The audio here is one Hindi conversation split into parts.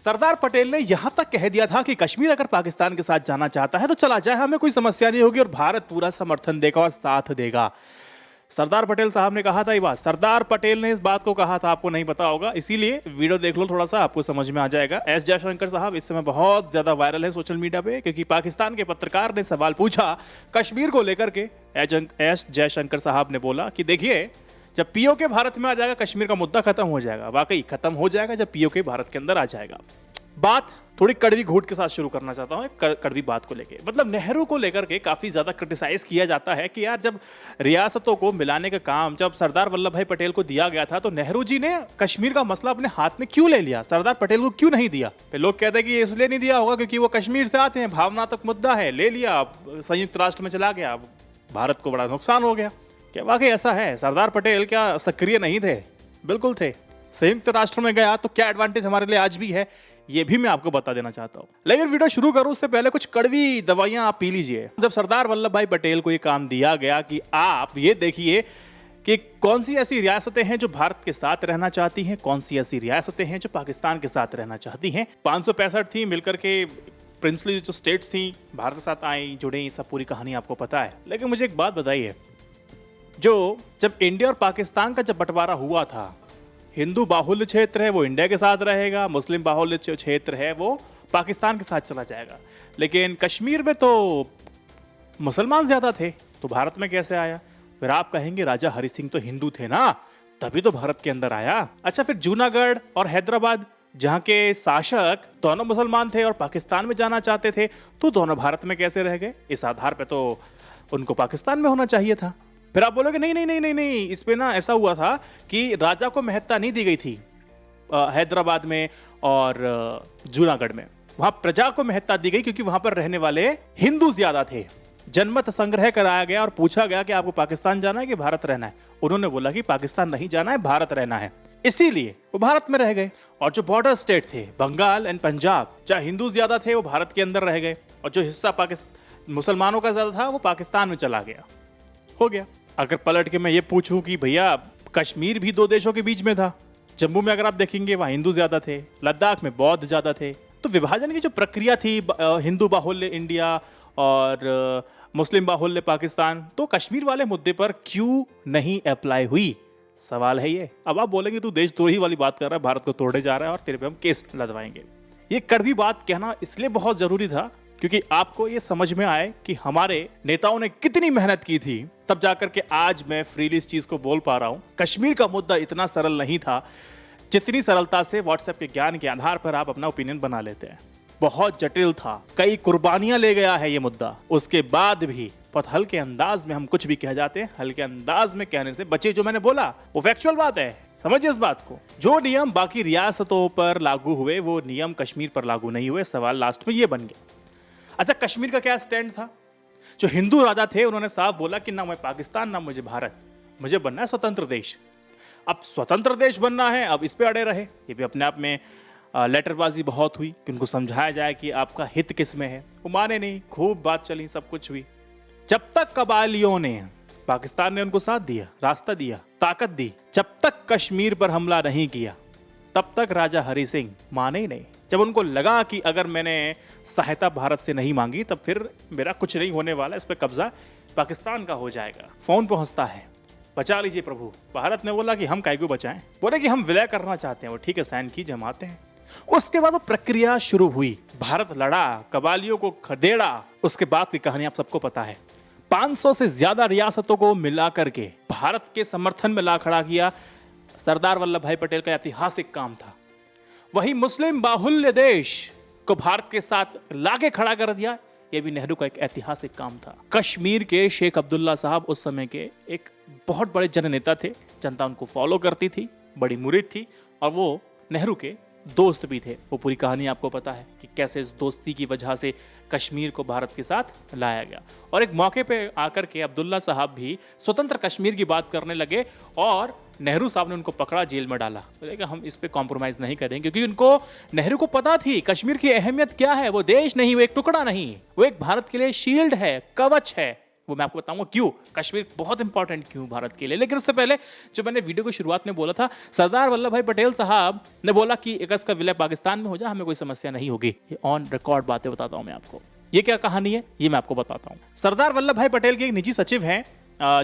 सरदार पटेल ने यहां तक कह दिया था कि कश्मीर अगर पाकिस्तान के साथ जाना चाहता है तो चला जाए, हमें कोई समस्या नहीं होगी और भारत पूरा समर्थन देगा और साथ देगा। सरदार पटेल साहब ने कहा था ये बात। सरदार पटेल ने इस बात को कहा था, आपको नहीं पता होगा, इसीलिए वीडियो देख लो, थोड़ा सा आपको समझ में आ जाएगा। एस जयशंकर साहब इस समय बहुत ज्यादा वायरल है सोशल मीडिया पे, क्योंकि पाकिस्तान के पत्रकार ने सवाल पूछा कश्मीर को लेकर के। एस जयशंकर साहब ने बोला कि देखिए, जब पीओके भारत में आ जाएगा कश्मीर का मुद्दा खत्म हो जाएगा। वाकई खत्म हो जाएगा जब पीओके भारत के अंदर आ जाएगा। बात थोड़ी कड़वी घूट के साथ शुरू करना चाहता हूं, कड़वी बात को लेके। मतलब नेहरू को लेकर के काफी ज्यादा क्रिटिसाइज किया जाता है कि यार, जब रियासतों को मिलाने का काम जब सरदार वल्लभ भाई पटेल को दिया गया था तो नेहरू जी ने कश्मीर का मसला अपने हाथ में क्यों ले लिया, सरदार पटेल को क्यों नहीं दिया। फिर लोग कहते हैं कि इसलिए नहीं दिया होगा क्योंकि वो कश्मीर से आते हैं, भावनात्मक मुद्दा है, ले लिया, संयुक्त राष्ट्र में चला गया, भारत को बड़ा नुकसान हो गया। क्या वाकई ऐसा है? सरदार पटेल क्या सक्रिय नहीं थे? बिल्कुल थे। संयुक्त राष्ट्र में गया तो क्या एडवांटेज हमारे लिए आज भी है, ये भी मैं आपको बता देना चाहता हूं। लेकिन वीडियो शुरू करूं उससे पहले कुछ कड़वी दवाइयां आप पी लीजिए। जब सरदार वल्लभ भाई पटेल को ये काम दिया गया कि आप ये देखिए कि कौन सी ऐसी रियासतें हैं जो भारत के साथ रहना चाहती हैं, कौन सी ऐसी रियासतें हैं जो पाकिस्तान के साथ रहना चाहती हैं। 565 थी मिलकर के, प्रिंसली जो स्टेट्स थी भारत के साथ आई, जुड़े, ये सब पूरी कहानी आपको पता है। लेकिन मुझे एक बात बताइए, जो जब इंडिया और पाकिस्तान का जब बंटवारा हुआ था, हिंदू बाहुल्य क्षेत्र है वो इंडिया के साथ रहेगा, मुस्लिम बाहुल्य क्षेत्र है वो पाकिस्तान के साथ चला जाएगा। लेकिन कश्मीर में तो मुसलमान ज्यादा थे, तो भारत में कैसे आया? फिर आप कहेंगे राजा हरि सिंह तो हिंदू थे ना, तभी तो भारत के अंदर आया। अच्छा, फिर जूनागढ़ और हैदराबाद जहां के शासक दोनों मुसलमान थे और पाकिस्तान में जाना चाहते थे, तो दोनों भारत में कैसे रह गए? इस आधार पे तो उनको पाकिस्तान में होना चाहिए था। फिर आप बोलोगे नहीं नहीं नहीं नहीं नहीं, इस पे ना ऐसा हुआ था कि राजा को महत्ता नहीं दी गई थी हैदराबाद में और जूनागढ़ में, वहां प्रजा को महत्ता दी गई क्योंकि वहां पर रहने वाले हिंदू ज्यादा थे। जनमत संग्रह कराया गया और पूछा गया कि आपको पाकिस्तान जाना है कि भारत रहना है। उन्होंने बोला कि पाकिस्तान नहीं जाना है, भारत रहना है, इसीलिए वो भारत में रह गए। और जो बॉर्डर स्टेट थे बंगाल एंड पंजाब, जहां हिंदू ज्यादा थे वो भारत के अंदर रह गए, और जो हिस्सा मुसलमानों का ज्यादा था वो पाकिस्तान में चला गया। हो गया। अगर पलट के मैं ये पूछूं कि भैया कश्मीर भी दो देशों के बीच में था, जम्मू में अगर आप देखेंगे वहां हिंदू ज्यादा थे, लद्दाख में बौद्ध ज्यादा थे, तो विभाजन की जो प्रक्रिया थी हिंदू बाहुल्य इंडिया और मुस्लिम बाहुल्य पाकिस्तान, तो कश्मीर वाले मुद्दे पर क्यों नहीं अप्लाई हुई? सवाल है ये। अब आप बोलेंगे तू देशद्रोही वाली बात कर रहा है, भारत को तोड़े जा रहा है और तेरे पे हम केस लदवाएंगे। ये कड़वी बात कहना इसलिए बहुत जरूरी था क्योंकि आपको ये समझ में आए कि हमारे नेताओं ने कितनी मेहनत की थी, तब जाकर के आज मैं फ्रीली इस चीज को बोल पा रहा हूं। कश्मीर का मुद्दा इतना सरल नहीं था जितनी सरलता से व्हाट्सएप के ज्ञान के आधार पर आप अपना ओपिनियन बना लेते हैं। बहुत जटिल था, कई कुर्बानियां ले गया है ये मुद्दा। उसके बाद भी बहुत हल्के अंदाज में हम कुछ भी कह जाते हैं, हल्के अंदाज में कहने से बचे। जो मैंने बोला वो फैक्चुअल बात है, समझिए इस बात को। जो नियम बाकी रियासतों पर लागू हुए वो नियम कश्मीर पर लागू नहीं हुए। सवाल लास्ट में ये बन गया। अच्छा, कश्मीर का क्या स्टैंड था? जो हिंदू राजा थे उन्होंने साफ बोला कि ना मैं पाकिस्तान ना मुझे भारत, मुझे बनना है स्वतंत्र देश। अब स्वतंत्र देश बनना है, अब इस पे अड़े रहे। ये भी अपने आप में लेटरबाजी बहुत हुई कि उनको समझाया जाए कि आपका हित किस में है। वो माने नहीं, खूब बात चली, सब कुछ हुई। जब तक कबायलियों ने, पाकिस्तान ने उनको साथ दिया, रास्ता दिया, ताकत दी, जब तक कश्मीर पर हमला नहीं किया, तब तक राजा हरि सिंह माने ही नहीं। जब उनको लगा कि अगर मैंने सहायता भारत से नहीं मांगी तब फिर मेरा कुछ नहीं होने वाला, इस पे कब्जा पाकिस्तान का हो जाएगा, फोन पहुंचता है, बचा लीजिए प्रभु। भारत ने बोला कि हम काय को बचाएं, बोले कि हम विलय करना चाहते हैं। वो ठीक है, साइन कीजिए, हम आते हैं। उसके बाद वो प्रक्रिया शुरू हुई, भारत लड़ा, कबालियों को खदेड़ा। उसके बाद की कहानी आप सबको पता है। 500 से ज्यादा रियासतों को मिला करके भारत के समर्थन में ला खड़ा किया। सरदार वल्लभ भाई पटेल का ऐतिहासिक काम था। वही मुस्लिम बाहुल्य देश को भारत के साथ लाके खड़ा कर दिया, यह भी नेहरू का एक ऐतिहासिक काम था। कश्मीर के शेख अब्दुल्ला साहब उस समय के एक बहुत बड़े जननेता थे, जनता उनको फॉलो करती थी, बड़ी मुरीद थी, और वो नेहरू के दोस्त भी थे। वो पूरी कहानी आपको पता है कि कैसे इस दोस्ती की वजह से कश्मीर को भारत के साथ लाया गया। और एक मौके पे आकर के अब्दुल्ला साहब भी स्वतंत्र कश्मीर की बात करने लगे और नेहरू साहब ने उनको पकड़ा, जेल में डाला। बोले हम इस पे कॉम्प्रोमाइज नहीं करेंगे, क्योंकि उनको, नेहरू को पता थी कश्मीर की अहमियत क्या है। वो देश नहीं, वो एक टुकड़ा नहीं, वो एक भारत के लिए शील्ड है, कवच है। वो मैं आपको बताऊंगा क्यों कश्मीर बहुत इंपॉर्टेंट क्यों भारत के लिए। लेकिन उससे पहले जो मैंने वीडियो को शुरुआत में बोला था, सरदार वल्लभ भाई पटेल साहब ने बोला कि अगस्त का विलय पाकिस्तान में हो जाए, हमें कोई समस्या नहीं होगी। ये ऑन रिकॉर्ड बातें बताता हूं मैं आपको। ये क्या कहानी है ये मैं आपको बताता हूं। सरदार वल्लभ भाई पटेल के एक निजी सचिव हैं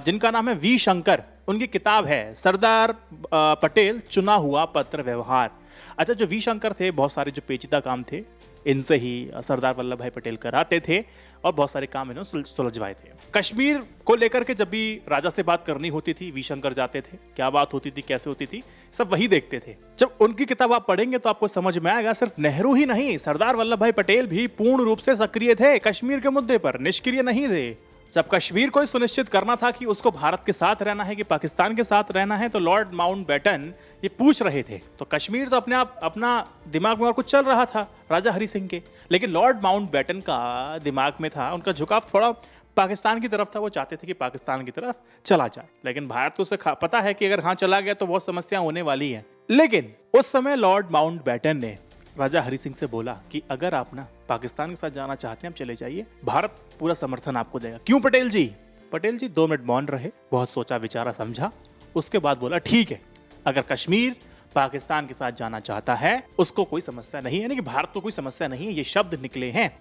जिनका नाम है वी शंकर। उनकी किताब है सरदार पटेल चुना हुआ पत्र व्यवहार। अच्छा, जो वी शंकर थे, बहुत सारे जो पेचीदा काम थे इनसे ही सरदार वल्लभ भाई पटेल कराते थे और बहुत सारे काम इन्होंने सुलझवाए थे। कश्मीर को लेकर के जब भी राजा से बात करनी होती थी, वी शंकर जाते थे, क्या बात होती थी, कैसे होती थी, सब वही देखते थे। जब उनकी किताब आप पढ़ेंगे तो आपको समझ में आएगा, सिर्फ नेहरू ही नहीं, सरदार वल्लभ भाई पटेल भी पूर्ण रूप से सक्रिय थे कश्मीर के मुद्दे पर, निष्क्रिय नहीं थे। जब कश्मीर को सुनिश्चित करना था कि उसको भारत के साथ रहना है कि पाकिस्तान के साथ रहना है, तो लॉर्ड माउंटबेटन ये पूछ रहे थे। तो कश्मीर तो अपने आप अपना दिमाग में और कुछ चल रहा था राजा हरि सिंह के, लेकिन लॉर्ड माउंटबेटन का दिमाग में था, उनका झुकाव थोड़ा पाकिस्तान की तरफ था। वो चाहते थे कि पाकिस्तान की तरफ चला जाए, लेकिन भारत को उसे पता है कि अगर हाँ चला गया तो बहुत समस्या होने वाली है। लेकिन उस समय लॉर्ड माउंटबेटन ने राजा हरि सिंह से बोला कि अगर आप ना पाकिस्तान के साथ जाना चाहते हैं, आप चले जाइए, भारत पूरा समर्थन आपको देगा। क्यों पटेल जी? पटेल जी 2 मिनट मौन रहे, बहुत सोचा विचारा समझा, उसके बाद बोला ठीक है, अगर कश्मीर पाकिस्तान के साथ जाना चाहता है उसको कोई समस्या नहीं है, यानी कि भारत को कोई समस्या नहीं है। ये शब्द निकले हैं।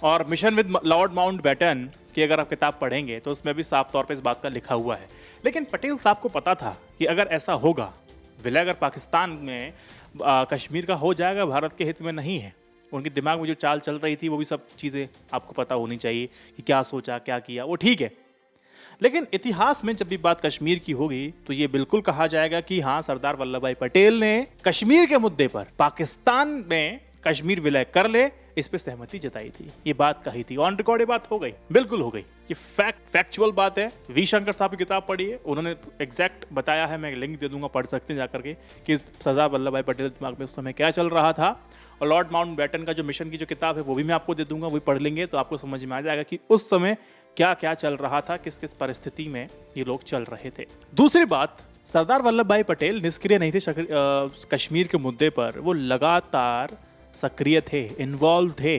और मिशन विद लॉर्ड माउंटबेटन की अगर आप किताब पढ़ेंगे तो उसमें भी साफ तौर पर इस बात का लिखा हुआ है। लेकिन पटेल साहब को पता था कि अगर ऐसा होगा, विलय अगर पाकिस्तान में कश्मीर का हो जाएगा, भारत के हित में नहीं है। उनके दिमाग में जो चाल चल रही थी वो भी सब चीज़ें आपको पता होनी चाहिए कि क्या सोचा, क्या किया, वो ठीक है। लेकिन इतिहास में जब भी बात कश्मीर की होगी तो ये बिल्कुल कहा जाएगा कि हाँ, सरदार वल्लभ भाई पटेल ने कश्मीर के मुद्दे पर पाकिस्तान में कश्मीर विलय कर ले, इस पे सहमति जताई थी। ये बात कही थी, ऑन रिकॉर्ड ये बात हो गई, बिल्कुल हो गई। ये फैक्चुअल बात है। वी शंकर साहब की किताब पढ़िए, उन्होंने एग्जैक्ट बताया है, मैं लिंक दे दूंगा, पढ़ सकते हैं जाकर के कि सरदार वल्लभ भाई पटेल दिमाग में उस समय क्या चल रहा था। और लॉर्ड माउंटबेटन का जो मिशन की जो किताब है वो भी मैं आपको दे दूंगा, वो पढ़ लेंगे तो आपको समझ में आ जाएगा कि उस समय क्या क्या चल रहा था, किस किस परिस्थिति में ये लोग चल रहे थे। दूसरी बात, सरदार वल्लभ भाई पटेल निष्क्रिय नहीं थे कश्मीर के मुद्दे पर, वो लगातार सक्रिय थे, इन्वॉल्व थे।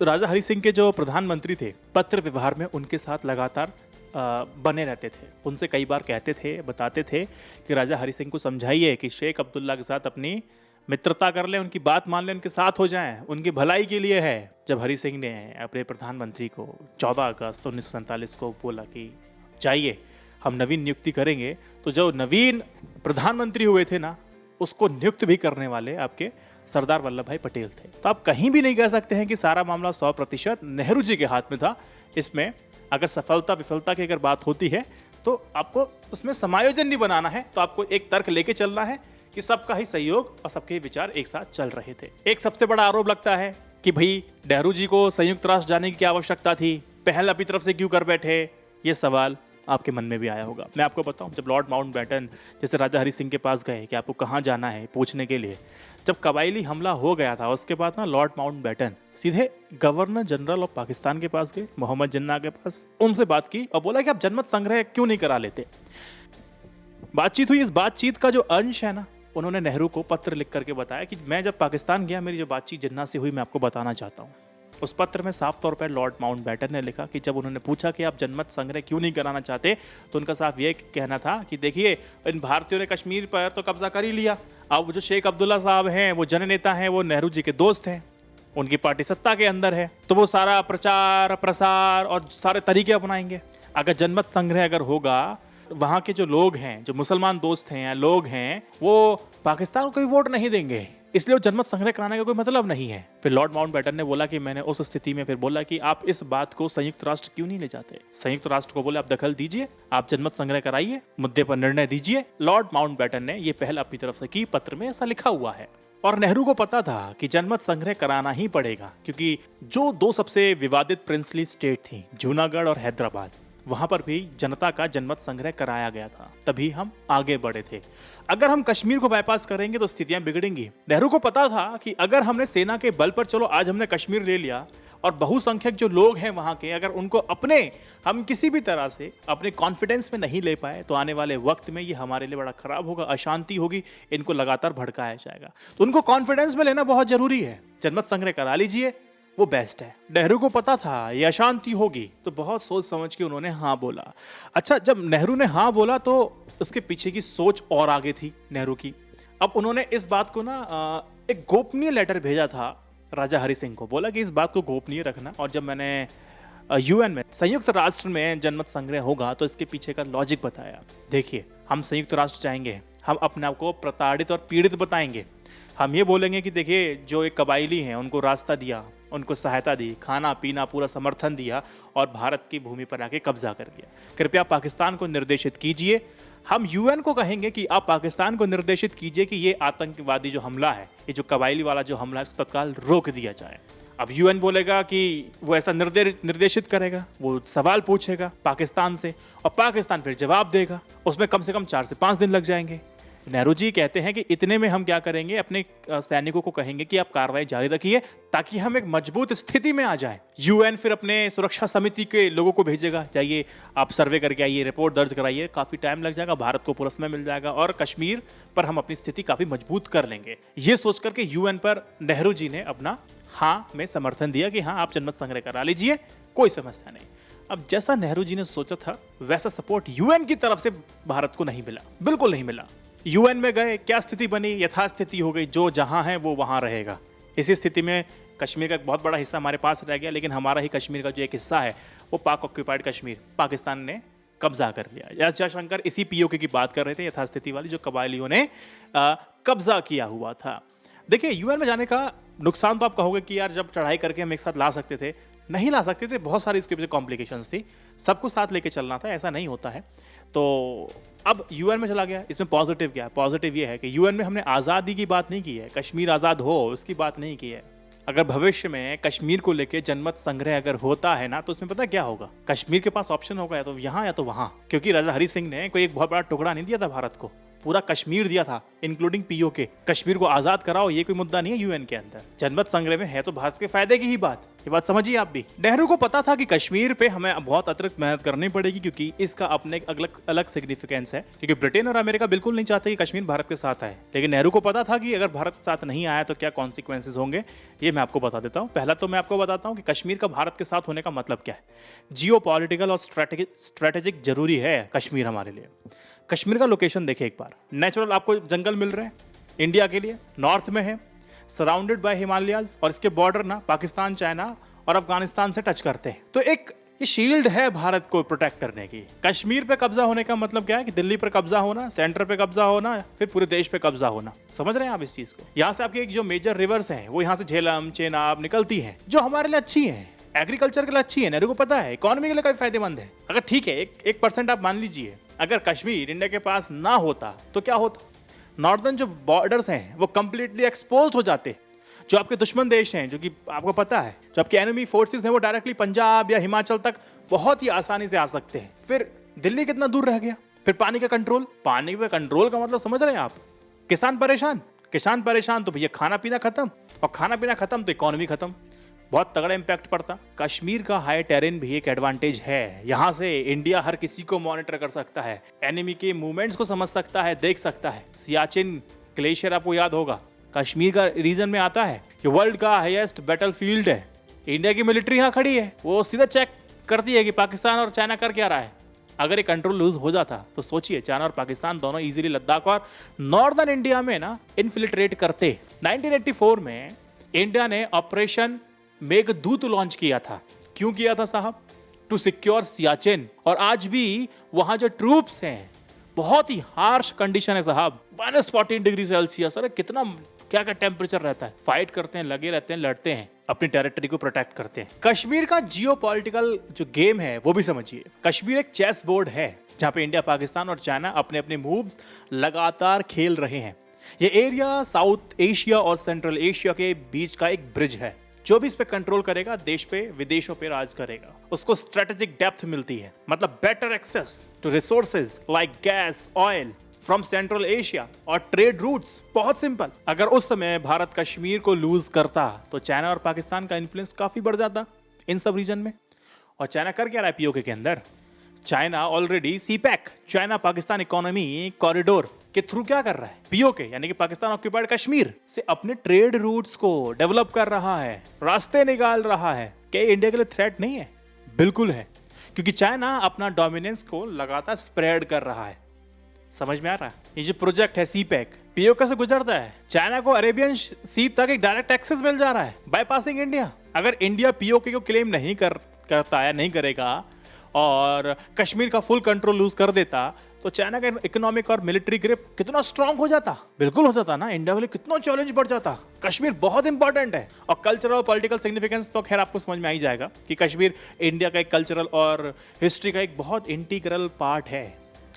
राजा हरि सिंह के जो प्रधानमंत्री थे, पत्र व्यवहार में उनके साथ लगातार बने रहते थे। उनसे कई बार कहते थे, बताते थे कि राजा हरि सिंह को समझाइए कि शेख अब्दुल्ला के साथ अपनी मित्रता कर लें, उनकी बात मान लें, उनके साथ हो जाएं, उनकी भलाई के लिए है। जब हरि सिंह ने अपने प्रधानमंत्री को 14 अगस्त 1947 को बोला कि जाइए हम नवीन नियुक्ति करेंगे, तो जो नवीन प्रधानमंत्री हुए थे ना, उसको नियुक्त भी करने वाले आपके सरदार वल्लभ भाई पटेल थे। तो आप कहीं भी नहीं कह सकते हैं कि सारा मामला 100% नेहरू जी के हाथ में था। इसमें अगर सफलता विफलता की अगर बात होती है तो आपको उसमें समायोजन नहीं बनाना है, तो आपको एक तर्क लेके चलना है कि सबका ही सहयोग और सबके विचार एक साथ चल रहे थे। एक सबसे बड़ा आरोप लगता है कि भाई नेहरू जी को संयुक्त राष्ट्र जाने की क्या आवश्यकता थी, पहल अपनी तरफ से क्यों कर बैठे। ये सवाल आपके मन में भी आया होगा। मैं आपको बताऊं, जब लॉर्ड माउंटबेटन जैसे राजा हरि सिंह के पास गए कि आपको कहाँ जाना है पूछने के लिए, जब कबायली हमला हो गया था उसके बाद ना लॉर्ड माउंटबेटन सीधे गवर्नर जनरल ऑफ पाकिस्तान के पास गए, मोहम्मद जिन्ना के पास, उनसे बात की और बोला कि आप जनमत संग्रह क्यों नहीं करा लेते। बातचीत हुई। इस बातचीत का जो अंश है ना, उन्होंने नेहरू को पत्र लिख करके बताया कि मैं जब पाकिस्तान गया, मेरी जो बातचीत जिन्ना से हुई, मैं आपको बताना चाहता हूँ। उस पत्र में साफ तौर पर लॉर्ड माउंटबेटन ने लिखा कि जब उन्होंने पूछा कि आप जनमत संग्रह क्यों नहीं कराना चाहते, तो उनका साफ ये कहना था कि देखिए, इन भारतीयों ने कश्मीर पर तो कब्जा कर ही लिया, अब जो शेख अब्दुल्ला साहब हैं, वो जननेता हैं, वो नेहरू जी के दोस्त हैं, उनकी पार्टी सत्ता के अंदर है, तो वो सारा प्रचार प्रसार और सारे तरीके अपनाएंगे। अगर जनमत संग्रह अगर होगा, वहाँ के जो लोग हैं, जो मुसलमान दोस्त हैं या लोग हैं, वो पाकिस्तान को कोई वोट नहीं देंगे, इसलिए वो जनमत संग्रह कराने का कोई मतलब नहीं है। फिर लॉर्ड माउंटबेटन ने बोला कि मैंने उस स्थिति में फिर बोला कि आप इस बात को संयुक्त राष्ट्र क्यों नहीं ले जाते। संयुक्त राष्ट्र को बोले आप दखल दीजिए, आप जनमत संग्रह कराइए, मुद्दे पर निर्णय दीजिए। लॉर्ड माउंटबेटन ने ये पहल अपनी तरफ से की, पत्र में ऐसा लिखा हुआ है। और नेहरू को पता था कि जनमत संग्रह कराना ही पड़ेगा, क्योंकि जो 2 सबसे विवादित प्रिंसली स्टेट थी, जूनागढ़ और हैदराबाद, वहां पर भी जनता का जनमत संग्रह कराया गया था, तभी हम आगे बढ़े थे। अगर हम कश्मीर को बाईपास करेंगे तो स्थितियां बिगड़ेंगी। नेहरू को पता था कि अगर हमने सेना के बल पर, चलो आज हमने कश्मीर ले लिया, और बहुसंख्यक जो लोग हैं वहां के, अगर उनको हम किसी भी तरह से अपने कॉन्फिडेंस में नहीं ले पाए, तो आने वाले वक्त में ये हमारे लिए बड़ा खराब होगा, अशांति होगी, इनको लगातार भड़काया जाएगा। तो उनको कॉन्फिडेंस में लेना बहुत जरूरी है। जनमत संग्रह करा लीजिए, वो बेस्ट है। नेहरू को पता था ये अशांति होगी, तो बहुत सोच समझ के उन्होंने हाँ बोला। अच्छा, जब नेहरू ने हाँ बोला तो उसके पीछे की सोच और आगे थी नेहरू की। अब उन्होंने इस बात को ना एक गोपनीय लेटर भेजा था राजा हरि सिंह को, बोला कि इस बात को गोपनीय रखना, और जब मैंने यूएन में, संयुक्त राष्ट्र में जनमत संग्रह होगा तो इसके पीछे का लॉजिक बताया। देखिए, हम संयुक्त राष्ट्र जाएंगे, हम अपने आप को प्रताड़ित और पीड़ित बताएंगे। हम ये बोलेंगे कि देखिए, जो एक कबायली हैं उनको रास्ता दिया, उनको सहायता दी, खाना पीना पूरा समर्थन दिया और भारत की भूमि पर आके कब्जा कर लिया। कृपया पाकिस्तान को निर्देशित कीजिए। हम यूएन को कहेंगे कि आप पाकिस्तान को निर्देशित कीजिए कि ये आतंकवादी जो हमला है, ये जो कबायली वाला जो हमला है, इसको तत्काल रोक दिया जाए। अब यूएन बोलेगा कि वो ऐसा निर्देशित करेगा, वो सवाल पूछेगा पाकिस्तान से और पाकिस्तान फिर जवाब देगा। उसमें कम से कम 4 से 5 दिन लग जाएंगे। नेहरू जी कहते हैं कि इतने में हम क्या करेंगे, अपने सैनिकों को कहेंगे कि आप कार्रवाई जारी रखिए ताकि हम एक मजबूत स्थिति में आ जाएं। यूएन फिर अपने सुरक्षा समिति के लोगों को भेजेगा, जाइए आप सर्वे करके आइए, रिपोर्ट दर्ज कराइए। काफी टाइम लग जाएगा, भारत को पूरा समय मिल जाएगा और कश्मीर पर हम अपनी स्थिति काफी मजबूत कर लेंगे। ये सोच करके यूएन पर नेहरू जी ने अपना हाँ में समर्थन दिया कि हाँ, आप जनमत संग्रह करा लीजिए, कोई समस्या नहीं। अब जैसा नेहरू जी ने सोचा था वैसा सपोर्ट यूएन की तरफ से भारत को नहीं मिला, बिल्कुल नहीं मिला। यूएन में गए, क्या स्थिति बनी, यथास्थिति हो गई, जो जहां है वो वहां रहेगा। इसी स्थिति में कश्मीर का एक बहुत बड़ा हिस्सा हमारे पास रह गया, लेकिन हमारा ही कश्मीर का जो एक हिस्सा है वो पाक ऑक्यूपाइड कश्मीर, पाकिस्तान ने कब्जा कर लिया। एस जयशंकर इसी पीओके की बात कर रहे थे, यथास्थिति वाली, जो कबायलियों ने कब्जा किया हुआ था। देखिए, यूएन में जाने का नुकसान तो आप कहोगे कि यार जब चढ़ाई करके हम एक साथ ला सकते थे, नहीं ला सकते थे, बहुत सारी इसके पीछे कॉम्प्लिकेशंस थी, सबको साथ लेके चलना था, ऐसा नहीं होता है। तो अब यूएन में चला गया। इसमें पॉजिटिव क्या है? पॉजिटिव ये है कि यूएन में हमने आज़ादी की बात नहीं की है, कश्मीर आज़ाद हो उसकी बात नहीं की है। अगर भविष्य में कश्मीर को लेके जनमत संग्रह अगर होता है ना, तो उसमें पता क्या होगा, कश्मीर के पास ऑप्शन होगा या तो यहाँ या तो वहाँ, क्योंकि राजा हरि सिंह ने कोई एक बहुत बड़ा टुकड़ा नहीं दिया था भारत को, पूरा कश्मीर दिया था, इंक्लूडिंग पीओके। कश्मीर को आजाद कराओ, ये कोई मुद्दा नहीं है यूएन के अंदर। जनमत संग्रह में है तो भारत के फायदे की ही बात, ये बात समझिए आप भी। नेहरू को पता था कि कश्मीर पे हमें बहुत अतिरिक्त मेहनत करनी पड़ेगी, क्योंकि इसका अपने एक अलग सिग्निफिकेंस है, क्योंकि ब्रिटेन और अमेरिका बिल्कुल नहीं चाहते कि कश्मीर भारत के साथ आए। लेकिन नेहरू को पता था कि अगर भारत के साथ नहीं आया तो क्या कॉन्सिक्वेंसेज होंगे, ये मैं आपको बता देता हूँ। पहला तो मैं आपको बताता हूँ कि कश्मीर का भारत के साथ होने का मतलब क्या है। जियो पॉलिटिकल और स्ट्रेटेजिक जरूरी है कश्मीर हमारे लिए। कश्मीर का लोकेशन देखिए एक बार, नेचुरल आपको जंगल मिल रहे हैं, इंडिया के लिए नॉर्थ में है, सराउंडेड बाय हिमालयाज, और इसके बॉर्डर ना पाकिस्तान, चाइना और अफगानिस्तान से टच करते हैं। तो एक ये शील्ड है भारत को प्रोटेक्ट करने की। कश्मीर पे कब्जा होने का मतलब क्या है कि दिल्ली पर कब्जा होना, सेंटर पे कब्जा होना, फिर पूरे देश पे कब्जा होना। समझ रहे हैं आप इस चीज को? यहाँ से आपके एक जो मेजर रिवर्स हैं वो यहाँ से झेलम, चेनाब निकलती हैं, जो हमारे लिए अच्छी हैं, एग्रीकल्चर के लिए अच्छी है, नेहरू को पता है, इकोनॉमी के लिए काफी फायदेमंद है। अगर ठीक है, 1% आप मान लीजिए, अगर कश्मीर इंडिया के पास ना होता तो क्या होता, नॉर्दर्न जो बॉर्डर्स हैं वो कंप्लीटली एक्सपोज हो जाते। जो आपके दुश्मन देश हैं, जो कि आपको पता है, जो आपके एनिमी फोर्सेस हैं, वो डायरेक्टली पंजाब या हिमाचल तक बहुत ही आसानी से आ सकते हैं। फिर दिल्ली कितना दूर रह गया। फिर पानी का कंट्रोल, पानी पे कंट्रोल का मतलब समझ रहे हैं आप? किसान परेशान, किसान परेशान तो भैया खाना पीना खत्म, और खाना पीना खत्म तो इकोनॉमी खत्म, बहुत तगड़ा इंपैक्ट पड़ता। कश्मीर का हाई टेरेन भी एक एडवांटेज है, यहाँ से इंडिया हर किसी को मॉनिटर कर सकता है, एनिमी के मूवमेंट्स को समझ सकता है, देख सकता है। सियाचिन ग्लेशियर आपको याद होगा, कश्मीर का रीजन में आता है कि वर्ल्ड का हाईएस्ट बैटलफील्ड है। इंडिया की मिलिट्री यहाँ खड़ी है, वो सीधा चेक करती है कि पाकिस्तान और चाइना कर क्या रहा है। अगर ये कंट्रोल लूज हो जाता तो सोचिए, चाइना और पाकिस्तान दोनों इजीली लद्दाख और नॉर्दर्न इंडिया में ना इन्फिल्ट्रेट करते। 1984 में इंडिया ने ऑपरेशन मेघदूत लॉन्च किया था। क्यों किया था साहब? To secure Siachen. और आज भी वहां जो ट्रूप्स हैं, बहुत ही हार्श कंडीशन है साहब, -14 डिग्री सेल्सियस, अरे कितना क्या क्या टेम्परेचर रहता है, फाइट करते हैं, लगे रहते हैं, लड़ते हैं, अपनी टेरिटरी को प्रोटेक्ट करते हैं। कश्मीर का जियोपॉलिटिकल जो गेम है वो भी समझिए। कश्मीर एक चेस बोर्ड है जहां पे इंडिया, पाकिस्तान और चाइना अपने अपने मूव्स लगातार खेल रहे हैं। ये एरिया साउथ एशिया और सेंट्रल एशिया के बीच का एक ब्रिज है। जो भी इस पे कंट्रोल करेगा, देश पे, विदेशों पे राज करेगा, उसको स्ट्रेटेजिक डेप्थ मिलती है, मतलब better access to resources like gas, oil from Central Asia और ट्रेड रूट्स। बहुत सिंपल, अगर उस समय भारत कश्मीर को लूज करता तो चाइना और पाकिस्तान का इन्फ्लुएंस काफी बढ़ जाता इन सब रीजन में। और चाइना कर क्या रहा है पीओके के अंदर? China already CPEC, China Pakistan economy corridor के थ्रू क्या कर रहा है, पीओके यानी कि पाकिस्तान ऑक्यूपाइड कश्मीर से अपने ट्रेड रूट्स को डेवलप कर रहा है, रास्ते निकाल रहा है। क्या इंडिया के लिए थ्रेट नहीं है? बिल्कुल है, क्योंकि चाइना अपना डोमिनेंस को लगातार स्प्रेड कर रहा है। समझ में आ रहा है? ये जो प्रोजेक्ट है सीपैक, पीओके से गुजरता है, चाइना को अरेबियन सी तक एक डायरेक्ट एक्सेस मिल जा रहा है बाईपासिंग इंडिया। अगर इंडिया पीओके को क्लेम नहीं करता है, नहीं करेगा और कश्मीर का फुल कंट्रोल लूज कर देता, तो चाइना का इकोनॉमिक और मिलिट्री ग्रिप कितना स्ट्रांग हो जाता। बिल्कुल हो जाता ना, इंडिया के लिए कितना चैलेंज बढ़ जाता। कश्मीर बहुत इंपॉर्टेंट है और कल्चरल और पॉलिटिकल सिग्निफिकेंस तो खैर आपको समझ में आ ही जाएगा कि कश्मीर इंडिया का एक कल्चरल और हिस्ट्री का एक बहुत इंटीग्रल पार्ट है।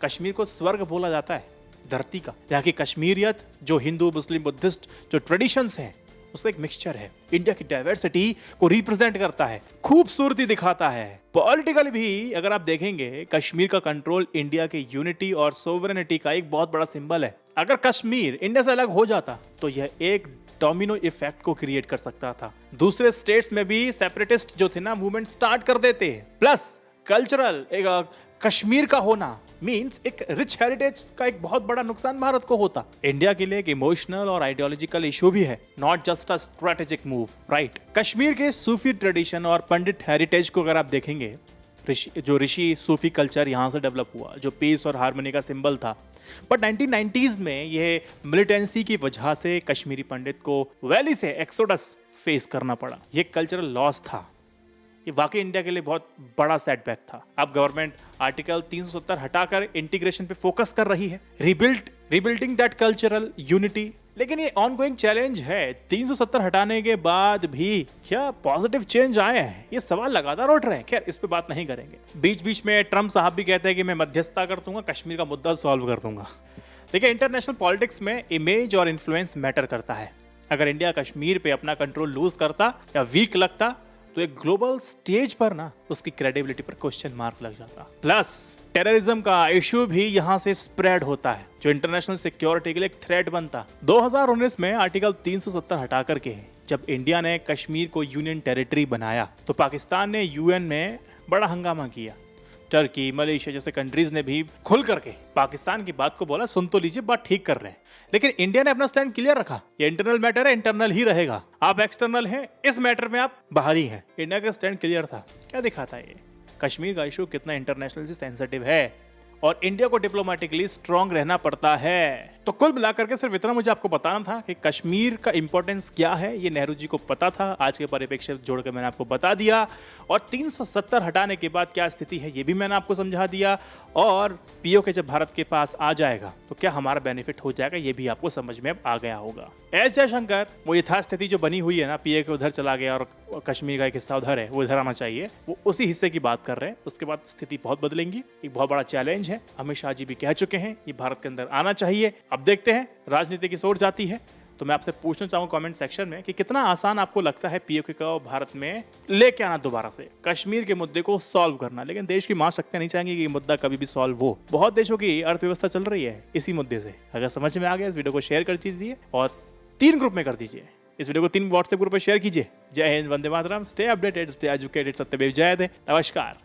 कश्मीर को स्वर्ग बोला जाता है धरती का। यहाँ की कश्मीरियत जो हिंदू मुस्लिम बुद्धिस्ट जो ट्रेडिशंस हैं उसका एक मिक्सचर है, इंडिया की डाइवर्सिटी को रिप्रेजेंट करता है, खूबसूरती दिखाता है। पॉलिटिकली भी अगर आप देखेंगे, कश्मीर का कंट्रोल इंडिया के यूनिटी और सोवरेनिटी का एक बहुत बड़ा सिंबल है। अगर कश्मीर इंडिया से अलग हो जाता तो यह एक डोमिनो इफेक्ट को क्रिएट कर सकता था। दूसरे स्टेट्स में भी सेपरेटिस्ट जो थे ना मूवमेंट स्टार्ट कर देते। प्लस कल्चरल एक कश्मीर का होना मींस एक रिच हेरिटेज का एक बहुत बड़ा नुकसान भारत को होता। इंडिया के लिए एक इमोशनल और आइडियोलॉजिकल इशू भी है, not just a strategic move, right. Kashmir के सूफी ट्रेडिशन और पंडित हेरिटेज को अगर आप देखेंगे, ऋषि सूफी कल्चर यहाँ से डेवलप हुआ जो पीस और हार्मनी का सिंबल था। बट 1990s में यह मिलिटेंसी की वजह से कश्मीरी पंडित को वैली से एक्सोडस फेस करना पड़ा। ये कल्चरल लॉस था, ये वाकई इंडिया के लिए बहुत बड़ा सेटबैक था। अब गवर्नमेंट आर्टिकल 370 हटाकर इंटीग्रेशन पे फोकस कर रही है, रिबिल्डिंग दैट कल्चरल यूनिटी। लेकिन ये ऑनगोइंग चैलेंज है। 370 हटाने के बाद भी क्या पॉजिटिव चेंज आए हैं, ये सवाल लगातार उठ रहे हैं। खैर इस पे बात नहीं करेंगे। बीच बीच में ट्रम्प साहब भी कहते हैं कि मैं मध्यस्थता कर दूंगा, कश्मीर का मुद्दा सॉल्व कर दूंगा। देखिए, इंटरनेशनल पॉलिटिक्स में इमेज और इन्फ्लुएंस मैटर करता है। अगर इंडिया कश्मीर पे अपना कंट्रोल लूज करता या वीक लगता तो एक ग्लोबल स्टेज पर ना उसकी क्रेडिबिलिटी पर क्वेश्चन मार्क लग जाता। प्लस टेररिज्म का इशू भी यहां से स्प्रेड होता है जो इंटरनेशनल सिक्योरिटी के लिए एक थ्रेट बनता। 2019 में आर्टिकल 370 हटा करके जब इंडिया ने कश्मीर को यूनियन टेरिटरी बनाया तो पाकिस्तान ने यूएन में बड़ा हंगामा किया। टर्की, मलेशिया जैसे कंट्रीज ने भी खुल करके पाकिस्तान की बात को बोला, सुन तो लीजिए बात ठीक कर रहे हैं। लेकिन इंडिया ने अपना स्टैंड क्लियर रखा, ये इंटरनल मैटर है, इंटरनल ही रहेगा। आप एक्सटर्नल हैं, इस मैटर में आप बाहरी हैं। इंडिया का स्टैंड क्लियर था। क्या दिखाता है ये? कश्मीर का इशू कितना इंटरनेशनली सेंसिटिव है और इंडिया को डिप्लोमेटिकली स्ट्रांग रहना पड़ता है। तो कुल मिलाकर के सिर्फ इतना मुझे आपको बताना था कि कश्मीर का इंपॉर्टेंस क्या है, ये नेहरू जी को पता था। आज के परिप्रेक्ष्य जोड़कर मैंने आपको बता दिया और 370 हटाने के बाद क्या स्थिति है ये भी मैंने आपको समझा दिया। और पीओके जब भारत के पास आ जाएगा तो क्या हमारा बेनिफिट हो जाएगा ये भी आपको समझ में आ गया होगा। एस जयशंकर, वो यथास्थिति जो बनी हुई है ना, पीओके उधर चला गया और कश्मीर का एक हिस्सा उधर है, वो इधर आना चाहिए, वो उसी हिस्से की बात कर रहे हैं। उसके बाद स्थिति बहुत बदलेंगी, एक बहुत बड़ा चैलेंज है। अमित शाह जी भी कह चुके हैं ये भारत के अंदर आना चाहिए। अब देखते हैं राजनीति किस ओर जाती है। तो मैं आपसे पूछना चाहूंगा कमेंट सेक्शन में कि कितना आसान आपको लगता है पीओके को भारत में लेके आना, दोबारा से कश्मीर के मुद्दे को सॉल्व करना। लेकिन देश की महाशक्तियां नहीं चाहेंगी कि ये मुद्दा कभी भी सॉल्व हो। बहुत देशों की अर्थव्यवस्था चल रही है इसी मुद्दे से। अगर समझ में आ गया, इस वीडियो को शेयर कर दीजिए और 3 ग्रुप में कर दीजिए। इस वीडियो को 3 व्हाट्सएप ग्रुप में शेयर कीजिए। जय Hind, Vande Mataram, stay updated, stay educated, सत्यमेव जयते। नमस्कार।